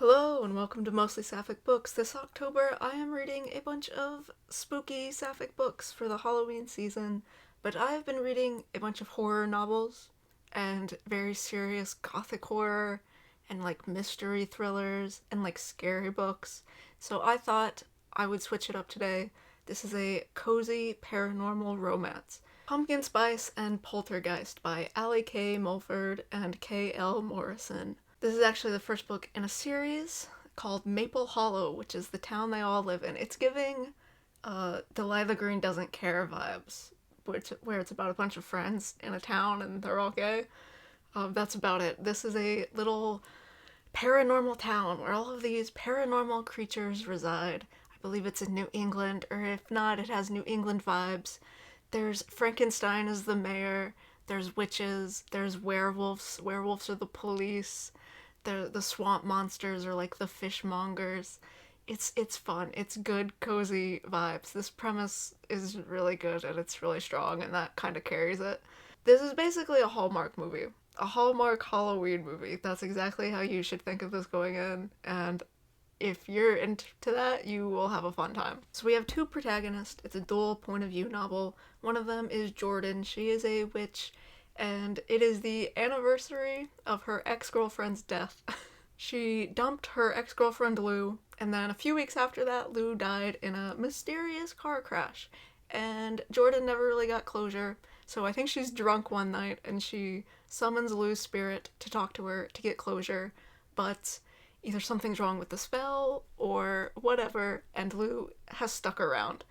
Hello and welcome to Mostly Sapphic Books. This October I am reading a bunch of spooky sapphic books for the Halloween season, but I have been reading a bunch of horror novels and very serious gothic horror and like mystery thrillers and like scary books. So I thought I would switch it up today. This is a cozy paranormal romance. Pumpkin Spice and Poltergeist by Elle K. Mulford and Elle Morrison. This is actually the first book in a series called Maple Hollow, which is the town they all live in. It's giving Delilah Green Doesn't Care vibes, where it's about a bunch of friends in a town and they're all gay. That's about it. This is a little paranormal town where all of these paranormal creatures reside. I believe it's in New England, or if not, it has New England vibes. There's Frankenstein as the mayor, there's witches, there's werewolves. Werewolves are the police. The swamp monsters are like the fishmongers. It's fun. It's good, cozy vibes. This premise is really good and it's really strong, and that kind of carries it. This is basically a Hallmark movie. A Hallmark Halloween movie. That's exactly how you should think of this going in, and if you're into that, you will have a fun time. So we have two protagonists. It's a dual point of view novel. One of them is Jordan. She is a witch, and it is the anniversary of her ex-girlfriend's death. She dumped her ex-girlfriend Lou, and then a few weeks after that, Lou died in a mysterious car crash. And Jordan never really got closure, so I think she's drunk one night and she summons Lou's spirit to talk to her to get closure, but either something's wrong with the spell or whatever, and Lou has stuck around.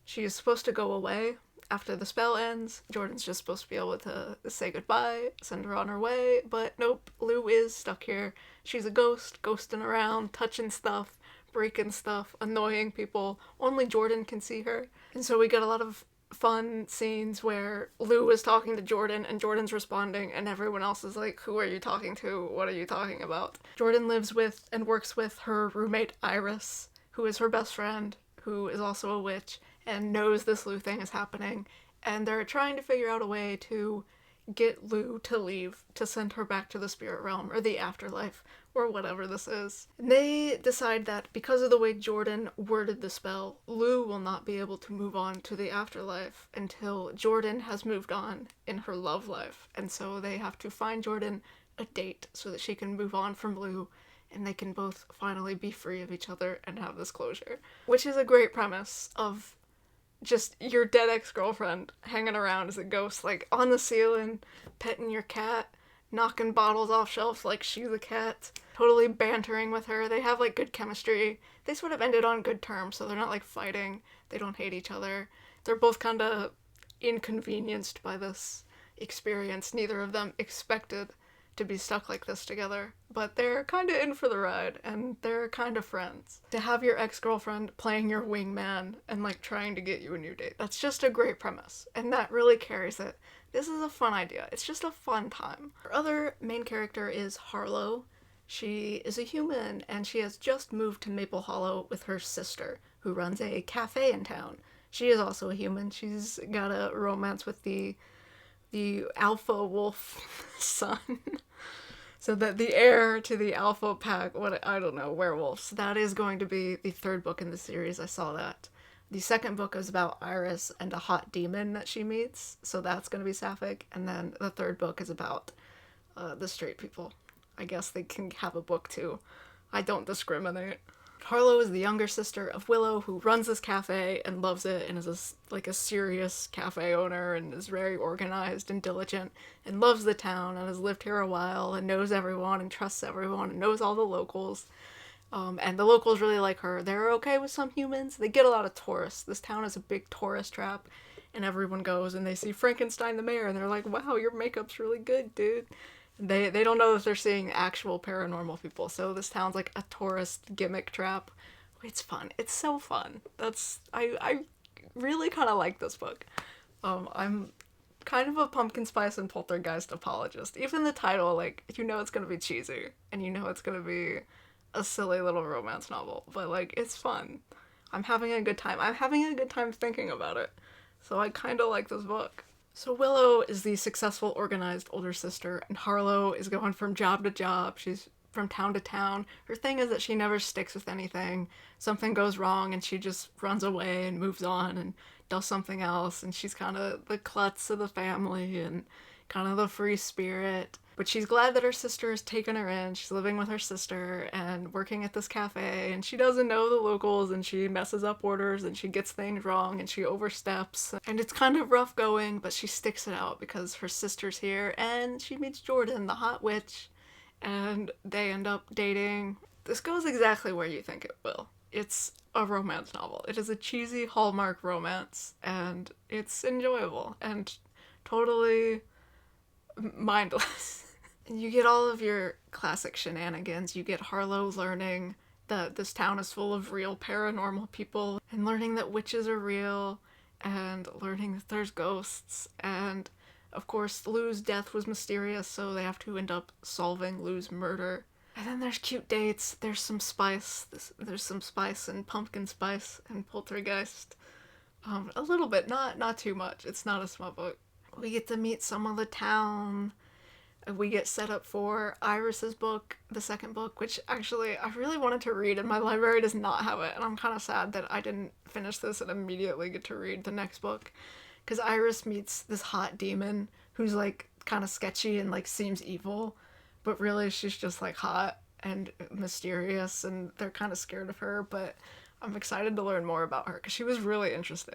She is supposed to go away after the spell ends. Jordan's just supposed to be able to say goodbye, send her on her way, but nope, Lou is stuck here. She's a ghost, ghosting around, touching stuff, breaking stuff, annoying people. Only Jordan can see her. And so we get a lot of fun scenes where Lou is talking to Jordan and Jordan's responding and everyone else is like, who are you talking to? What are you talking about? Jordan lives with and works with her roommate Iris, who is her best friend, who is also a witch and knows this Lou thing is happening, and they're trying to figure out a way to get Lou to leave, to send her back to the spirit realm or the afterlife or whatever this is. And they decide that because of the way Jordan worded the spell, Lou will not be able to move on to the afterlife until Jordan has moved on in her love life. And so they have to find Jordan a date so that she can move on from Lou and they can both finally be free of each other and have this closure. Which is a great premise of just your dead ex-girlfriend hanging around as a ghost, like on the ceiling, petting your cat, knocking bottles off shelves like she's a cat, totally bantering with her. They have like good chemistry. They sort of ended on good terms, so they're not like fighting. They don't hate each other. They're both kind of inconvenienced by this experience. Neither of them expected to be stuck like this together, but they're kind of in for the ride, and they're kind of friends. To have your ex-girlfriend playing your wingman and like trying to get you a new date, that's just a great premise, and that really carries it. This is a fun idea. It's just a fun time. Our other main character is Harlow. She is a human, and she has just moved to Maple Hollow with her sister, who runs a cafe in town. She is also a human. She's got a romance with the alpha wolf son. So that the heir to the alpha pack, werewolves, that is going to be the third book in the series. I saw that. The second book is about Iris and a hot demon that she meets, so that's going to be sapphic. And then the third book is about the straight people. I guess they can have a book too. I don't discriminate. Harlow is the younger sister of Willow, who runs this cafe and loves it and is a serious cafe owner and is very organized and diligent and loves the town and has lived here a while and knows everyone and trusts everyone and knows all the locals. And the locals really like her. They're okay with some humans. They get a lot of tourists. This town is a big tourist trap, and everyone goes and they see Frankenstein the mayor and they're like, wow, your makeup's really good, dude. They don't know if they're seeing actual paranormal people, so this town's like a tourist gimmick trap. It's fun. It's so fun. I really kind of like this book. I'm kind of a Pumpkin Spice and Poltergeist apologist. Even the title, like, you know it's gonna be cheesy, and you know it's gonna be a silly little romance novel, but like, it's fun. I'm having a good time. I'm having a good time thinking about it, so I kind of like this book. So Willow is the successful, organized older sister, and Harlow is going from job to job. She's from town to town. Her thing is that she never sticks with anything. Something goes wrong and she just runs away and moves on and does something else. And she's kind of the klutz of the family and kind of the free spirit. But she's glad that her sister has taken her in. She's living with her sister and working at this cafe, and she doesn't know the locals, and she messes up orders, and she gets things wrong, and she oversteps. And it's kind of rough going, but she sticks it out because her sister's here, and she meets Jordan, the hot witch, and they end up dating. This goes exactly where you think it will. It's a romance novel. It is a cheesy Hallmark romance, and it's enjoyable, and totally mindless. And you get all of your classic shenanigans. You get Harlow learning that this town is full of real paranormal people, and learning that witches are real, and learning that there's ghosts, and of course Lou's death was mysterious, so they have to end up solving Lou's murder. And then there's cute dates, there's some spice, there's some spice and pumpkin spice and Poltergeist. A little bit, not too much. It's not a small book. We get to meet some of the town. We get set up for Iris's book, the second book, which actually I really wanted to read and my library does not have it, and I'm kind of sad that I didn't finish this and immediately get to read the next book, because Iris meets this hot demon who's like kind of sketchy and like seems evil, but really she's just like hot and mysterious, and they're kind of scared of her, but I'm excited to learn more about her because she was really interesting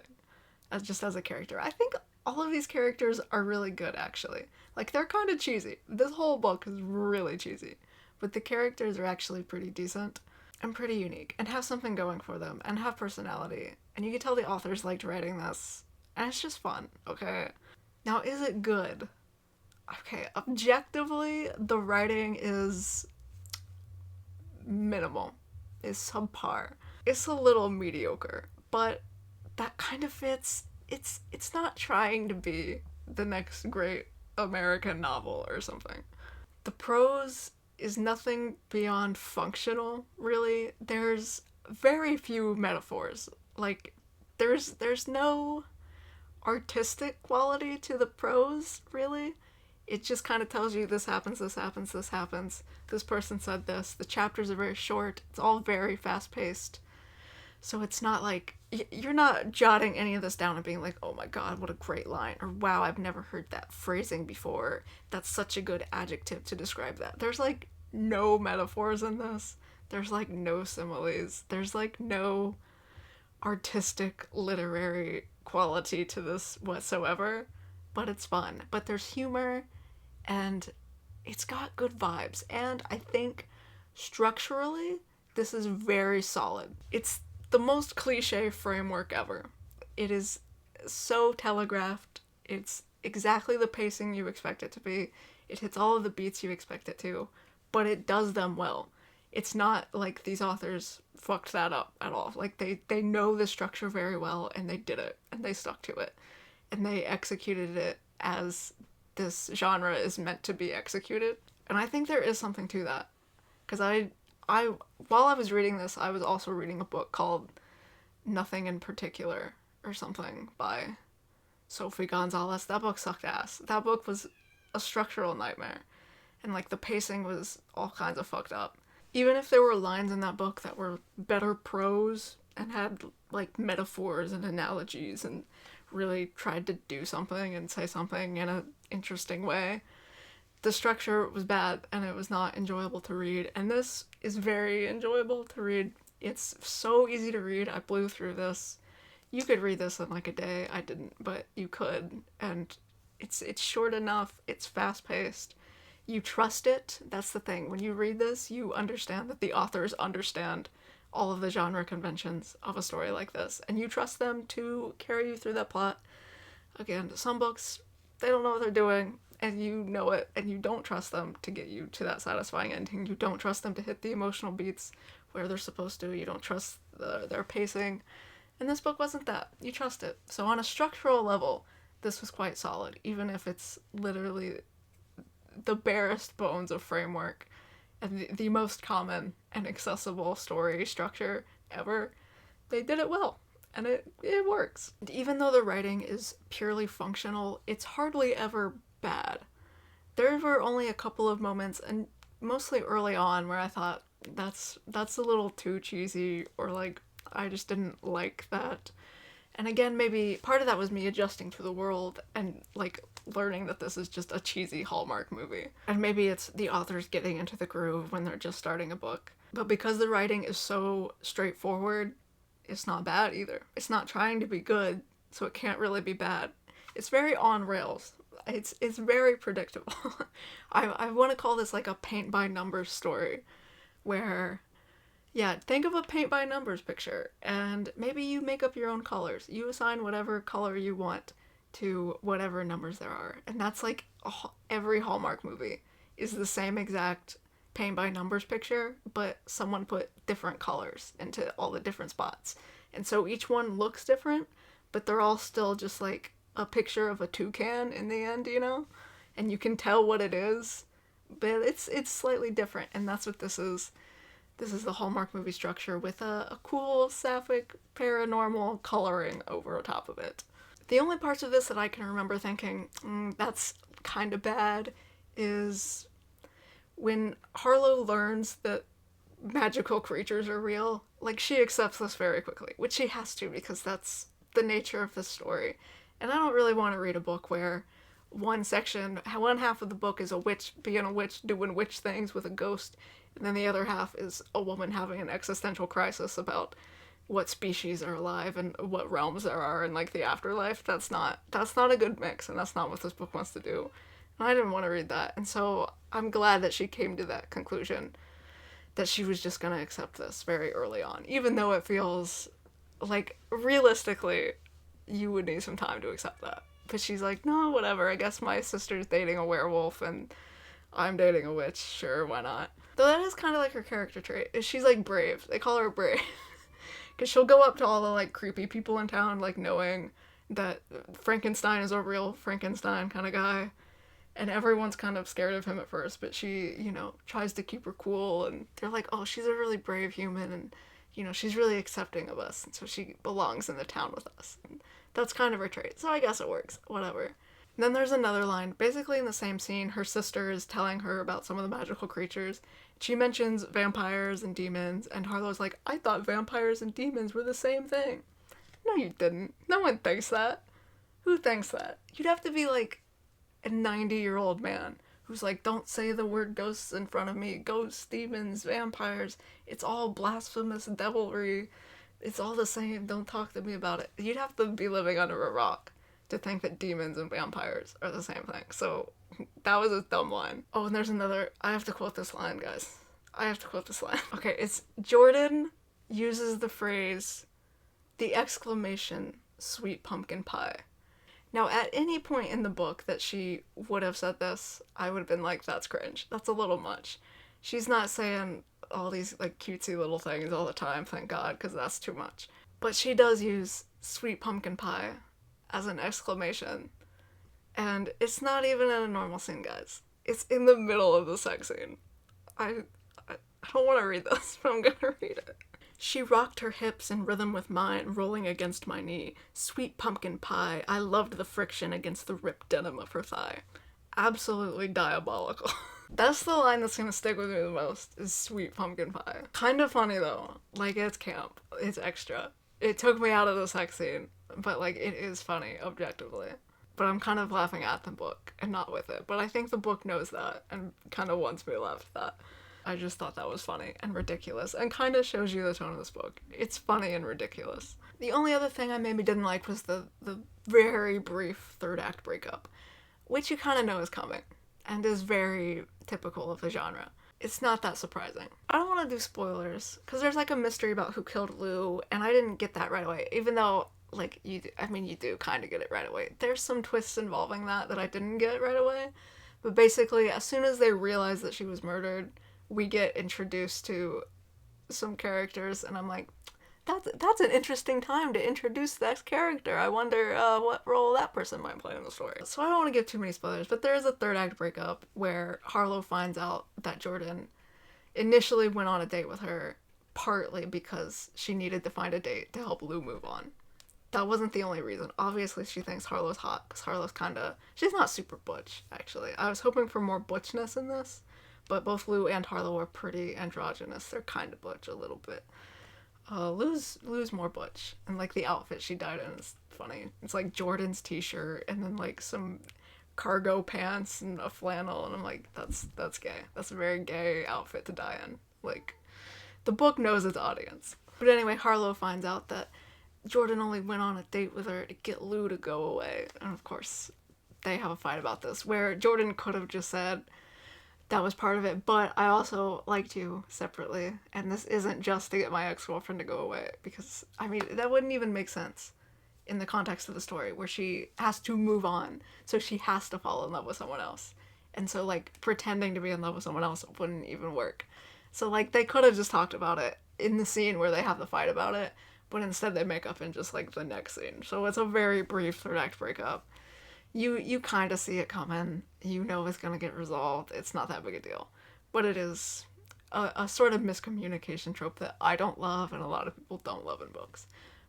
as a character. I think all of these characters are really good, actually. Like, they're kind of cheesy. This whole book is really cheesy. But the characters are actually pretty decent and pretty unique and have something going for them and have personality. And you can tell the authors liked writing this. And it's just fun, okay? Now, is it good? Okay, objectively, the writing is minimal. It's subpar. It's a little mediocre. But that kind of fits. It's not trying to be the next great American novel or something. The prose is nothing beyond functional, really. There's very few metaphors. Like, there's no artistic quality to the prose, really. It just kind of tells you this happens, this happens, this happens. This person said this. The chapters are very short. It's all very fast-paced. So it's not like, you're not jotting any of this down and being like, oh my god, what a great line, or wow, I've never heard that phrasing before. That's such a good adjective to describe that. There's like no metaphors in this. There's like no similes. There's like no artistic literary quality to this whatsoever. But it's fun. But there's humor, and it's got good vibes. And I think structurally, this is very solid. It's the most cliche framework ever. It is so telegraphed. It's exactly the pacing you expect it to be. It hits all of the beats you expect it to, but it does them well. It's not like these authors fucked that up at all. Like, they know the structure very well, and they did it, and they stuck to it, and they executed it as this genre is meant to be executed. And I think there is something to that, because I while I was reading this, I was also reading a book called Nothing in Particular or something by Sophie Gonzalez. That book sucked ass. That book was a structural nightmare. And like the pacing was all kinds of fucked up. Even if there were lines in that book that were better prose and had like metaphors and analogies and really tried to do something and say something in an interesting way, the structure was bad and it was not enjoyable to read. And this is very enjoyable to read. It's so easy to read. I blew through this. You could read this in like a day. I didn't, but you could. And it's short enough. It's fast-paced. You trust it. That's the thing. When you read this, you understand that the authors understand all of the genre conventions of a story like this. And you trust them to carry you through that plot. Again, some books, they don't know what they're doing. And you know it, and you don't trust them to get you to that satisfying ending. You don't trust them to hit the emotional beats where they're supposed to. You don't trust their pacing. And this book wasn't that. You trust it. So on a structural level, this was quite solid, even if it's literally the barest bones of framework and the most common and accessible story structure ever. They did it well. And it works. And even though the writing is purely functional, it's hardly ever bad. There were only a couple of moments, and mostly early on where I thought that's a little too cheesy, or like I just didn't like that. And again, maybe part of that was me adjusting to the world and like learning that this is just a cheesy Hallmark movie. And maybe it's the authors getting into the groove when they're just starting a book. But because the writing is so straightforward, it's not bad either. It's not trying to be good, so it can't really be bad. It's very on rails. It's very predictable. I want to call this like a paint by numbers story, where yeah, think of a paint by numbers picture, and maybe you make up your own colors. You assign whatever color you want to whatever numbers there are, and that's like every Hallmark movie is the same exact paint by numbers picture, but someone put different colors into all the different spots, and so each one looks different, but they're all still just like a picture of a toucan in the end, you know, and you can tell what it is, but it's slightly different, and that's what this is. This is the Hallmark movie structure with a cool sapphic paranormal coloring over top of it. The only parts of this that I can remember thinking, that's kind of bad, is when Harlow learns that magical creatures are real. Like, she accepts this very quickly, which she has to because that's the nature of the story. And I don't really want to read a book where one half of the book is a witch being a witch doing witch things with a ghost, and then the other half is a woman having an existential crisis about what species are alive and what realms there are and like the afterlife. That's not a good mix, and that's not what this book wants to do. And I didn't want to read that, and so I'm glad that she came to that conclusion, that she was just gonna accept this very early on, even though it feels like realistically you would need some time to accept that. But she's like, no, whatever, I guess my sister's dating a werewolf and I'm dating a witch, sure, why not? Though that is kind of like her character trait, is she's like brave. They call her brave. Because she'll go up to all the like creepy people in town, like knowing that Frankenstein is a real Frankenstein kind of guy. And everyone's kind of scared of him at first, but she, you know, tries to keep her cool, and they're like, oh, she's a really brave human, and, you know, she's really accepting of us, and so she belongs in the town with us. And that's kind of her trait, so I guess it works, whatever. And then there's another line, basically in the same scene, her sister is telling her about some of the magical creatures. She mentions vampires and demons, and Harlow's like, I thought vampires and demons were the same thing. No, you didn't. No one thinks that. Who thinks that? You'd have to be like a 90-year-old man who's like, don't say the word ghosts in front of me. Ghosts, demons, vampires. It's all blasphemous devilry. It's all the same. Don't talk to me about it. You'd have to be living under a rock to think that demons and vampires are the same thing. So that was a dumb line. Oh, and there's another. I have to quote this line, guys. I have to quote this line. Okay, it's Jordan uses the phrase, the exclamation, sweet pumpkin pie. Now, at any point in the book that she would have said this, I would have been like, that's cringe. That's a little much. She's not saying all these, like, cutesy little things all the time, thank God, because that's too much. But she does use sweet pumpkin pie as an exclamation. And it's not even in a normal scene, guys. It's in the middle of the sex scene. I don't want to read this, but I'm gonna read it. She rocked her hips in rhythm with mine, rolling against my knee. Sweet pumpkin pie, I loved the friction against the ripped denim of her thigh. Absolutely diabolical. That's the line that's gonna stick with me the most, is sweet pumpkin pie. Kind of funny though. Like, it's camp. It's extra. It took me out of the sex scene, but like, it is funny, objectively. But I'm kind of laughing at the book and not with it. But I think the book knows that and kind of wants me to laugh at that. I just thought that was funny and ridiculous and kind of shows you the tone of this book. It's funny and ridiculous. The only other thing I maybe didn't like was the very brief third act breakup, which you kind of know is coming and is very typical of the genre. It's not that surprising. I don't want to do spoilers because there's like a mystery about who killed Lou, and I didn't get that right away, even though like you do kind of get it right away. There's some twists involving that I didn't get right away, but basically as soon as they realize that she was murdered, we get introduced to some characters, and I'm like, that's an interesting time to introduce that character. I wonder what role that person might play in the story. So I don't want to give too many spoilers, but there is a third act breakup where Harlow finds out that Jordan initially went on a date with her partly because she needed to find a date to help Lou move on. That wasn't the only reason. Obviously, she thinks Harlow's hot because Harlow's she's not super butch, actually. I was hoping for more butchness in this, but both Lou and Harlow are pretty androgynous. They're kind of butch a little bit. Lou's more butch, and like the outfit she dyed in is funny. It's like Jordan's t-shirt and then like some cargo pants and a flannel, and I'm like, that's gay. That's a very gay outfit to dye in. Like, the book knows its audience. But anyway, Harlow finds out that Jordan only went on a date with her to get Lou to go away, and of course they have a fight about this, where Jordan could have just said, that was part of it, but I also liked you separately, and this isn't just to get my ex-girlfriend to go away, because, I mean, that wouldn't even make sense in the context of the story, where she has to move on, so she has to fall in love with someone else. And so, like, pretending to be in love with someone else wouldn't even work. So, like, they could have just talked about it in the scene where they have the fight about it, but instead they make up in just, like, the next scene. So it's a very brief third act breakup. You kind of see it coming. You know it's going to get resolved. It's not that big a deal. But it is a sort of miscommunication trope that I don't love and a lot of people don't love in books.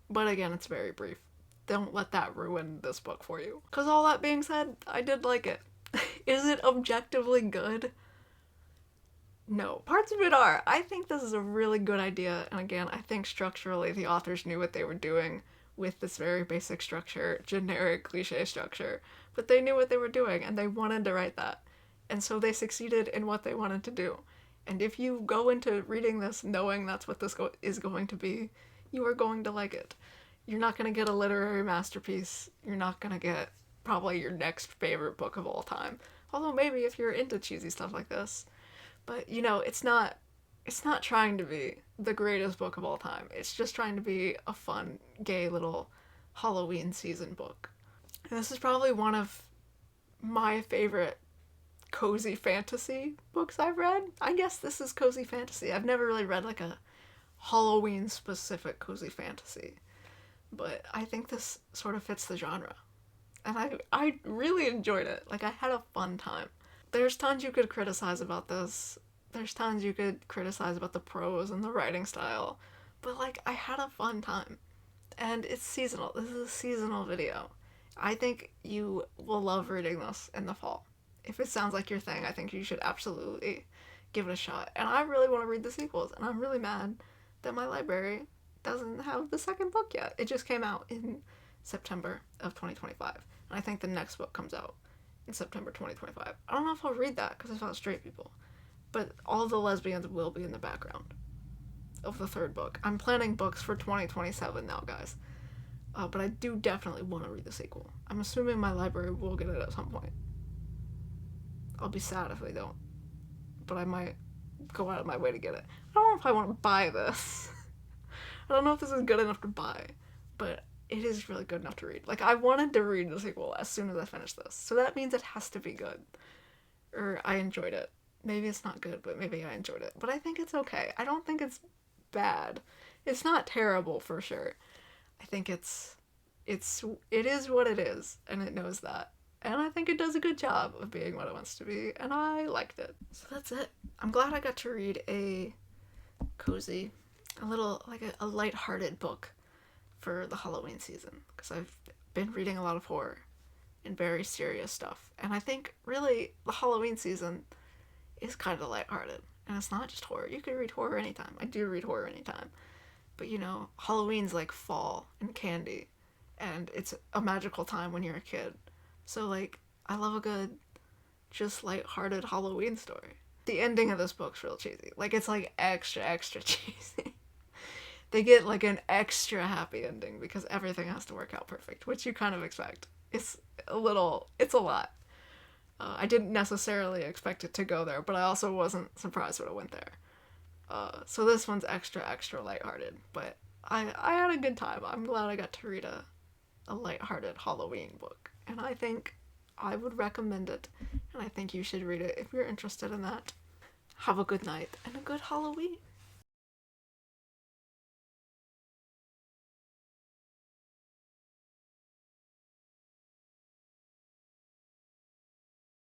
But again, it's very brief. Don't let that ruin this book for you. Because all that being said, I did like it. Is it objectively good? No. Parts of it are. I think this is a really good idea. And again, I think structurally the authors knew what they were doing with this very basic structure, generic cliche structure, but they knew what they were doing and they wanted to write that. And so they succeeded in what they wanted to do. And if you go into reading this knowing that's what this is going to be, you are going to like it. You're not going to get a literary masterpiece. You're not going to get probably your next favorite book of all time. Although maybe if you're into cheesy stuff like this. But, you know, it's not trying to be the greatest book of all time. It's just trying to be a fun, gay little Halloween season book. And this is probably one of my favorite cozy fantasy books I've read. I guess this is cozy fantasy. I've never really read like a Halloween specific cozy fantasy. But I think this sort of fits the genre. And I really enjoyed it. Like, I had a fun time. There's tons you could criticize about this. There's tons you could criticize about the prose and the writing style, but, like, I had a fun time. And it's seasonal. This is a seasonal video. I think you will love reading this in the fall. If it sounds like your thing, I think you should absolutely give it a shot. And I really want to read the sequels, and I'm really mad that my library doesn't have the second book yet. It just came out in September of 2025, and I think the next book comes out in September 2025. I don't know if I'll read that, because it's about straight people. But all the lesbians will be in the background of the third book. I'm planning books for 2027 now, guys. But I do definitely want to read the sequel. I'm assuming my library will get it at some point. I'll be sad if they don't. But I might go out of my way to get it. I don't know if I want to buy this. I don't know if this is good enough to buy. But it is really good enough to read. Like, I wanted to read the sequel as soon as I finished this. So that means it has to be good. Or I enjoyed it. Maybe it's not good, but maybe I enjoyed it. But I think it's okay. I don't think it's bad. It's not terrible, for sure. I think it is what it is, and it knows that. And I think it does a good job of being what it wants to be, and I liked it. So that's it. I'm glad I got to read a cozy, a little, like a lighthearted book for the Halloween season, because I've been reading a lot of horror and very serious stuff. And I think, really, the Halloween season is kind of lighthearted. And it's not just horror. You could read horror anytime. I do read horror anytime. But, you know, Halloween's like fall and candy. And it's a magical time when you're a kid. So, like, I love a good, just lighthearted Halloween story. The ending of this book's real cheesy. Like, it's like extra cheesy. They get like an extra happy ending because everything has to work out perfect, which you kind of expect. It's a lot. I didn't necessarily expect it to go there, but I also wasn't surprised when it went there. So this one's extra lighthearted, but I had a good time. I'm glad I got to read a lighthearted Halloween book, and I think I would recommend it, and I think you should read it if you're interested in that. Have a good night and a good Halloween.